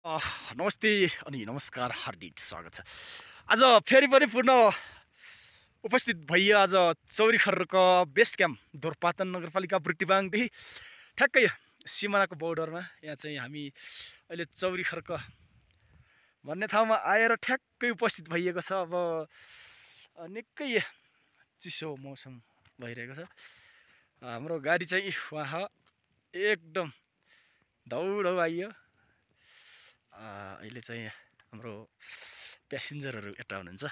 नमस्ते अनि नमस्कार, हार्दिक स्वागत छ। आज फेरि पनि पुनः उपस्थित भइयो। आज चौरी खर्रको बेस्ट क्याम्प दोरपातन नगरपालिका बुर्तिवाङदेखि ठ्याक्कै सिमानाको बोर्डरमा। यहाँ चाहिँ हामी अहिले चौरी खर्क भन्ने ठाउँमा आएर ठ्याक्कै उपस्थित भइएको छ। अब निकै चिसो मौसम भइरहेको छ। हाम्रो गाडी चाहिँ वहाँ एकदम दौड आइयो। अहिले चाहिँ हाम्रो प्यासेन्जरहरू यता हुनुहुन्छ,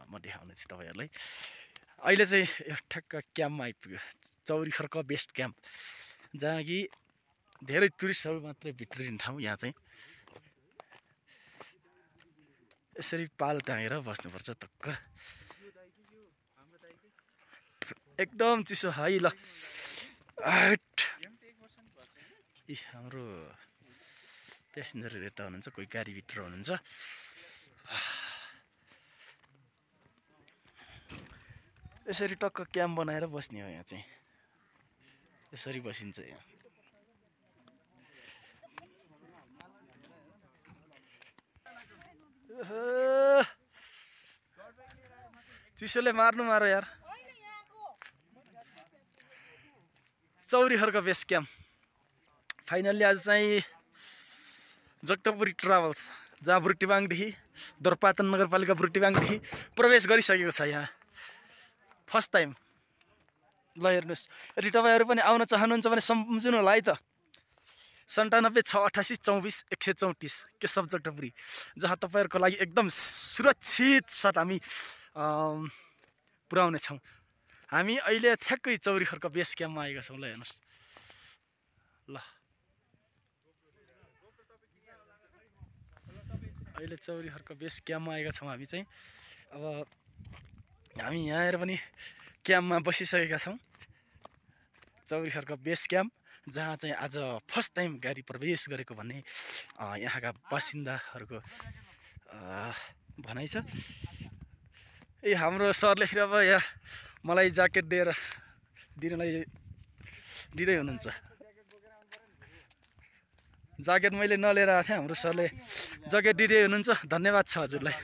म देखाउने छु तपाईँहरूलाई। अहिले चाहिँ यो ठ्याक्क क्याम्पमा आइपुग्यो, चौरी खर्क बेस्ट क्याम्प, जहाँ कि धेरै टुरिस्टहरू मात्रै भित्रिने ठाउँ। यहाँ चाहिँ यसरी पाल टाँगेर बस्नुपर्छ टक्क। एकदम चिसो है। ल हाम्रो प्यासेन्जरहरू यता हुनुहुन्छ, कोही गाडीभित्र हुनुहुन्छ। यसरी टक्क क्याम्प बनाएर बस्ने हो। यहाँ चाहिँ यसरी बसिन्छ। यहाँ चिसोले मार्नु मारो यार। चौरी खर्क बेस्ट क्याम्प फाइनल्ली आज चाहिँ जगतपुरी ट्राभल्स, जहाँ बुर्तिवाङदेखि दोरपातन नगरपालिका बुर्तिवाङदेखि प्रवेश गरिसकेको छ। यहाँ फर्स्ट टाइम। ल हेर्नुहोस्, यदि तपाईँहरू पनि आउन चाहनुहुन्छ भने सम्झिनु होला है त। 97 688 24 134 केशव जगतपुरी, जहाँ तपाईँहरूको लागि एकदम सुरक्षित साथ हामी पुर्याउनेछौँ। हामी अहिले ठ्याक्कै चौरी खर्क बेस क्याम्पमा आएका छौँ। ल हेर्नुहोस्। ल अहिले चौरी खर्क बेस क्याम्पमा आएका छौँ हामी चाहिँ। अब हामी यहाँ आएर पनि क्याम्पमा बसिसकेका छौँ। चौरी खर्क बेस क्याम्प, जहाँ चाहिँ आज फर्स्ट टाइम गाडी प्रवेश गरेको भन्ने यहाँका बासिन्दाहरूको भनाइ छ। ए हाम्रो सरले फेरि अब यहाँ मलाई ज्याकेट दिएर दिँदै हुनुहुन्छ। ज्याकेट मैले नलिएर आएको थिएँ, हाम्रो सरले ज्याकेट दिँदै हुनुहुन्छ। धन्यवाद छ हजुरलाई।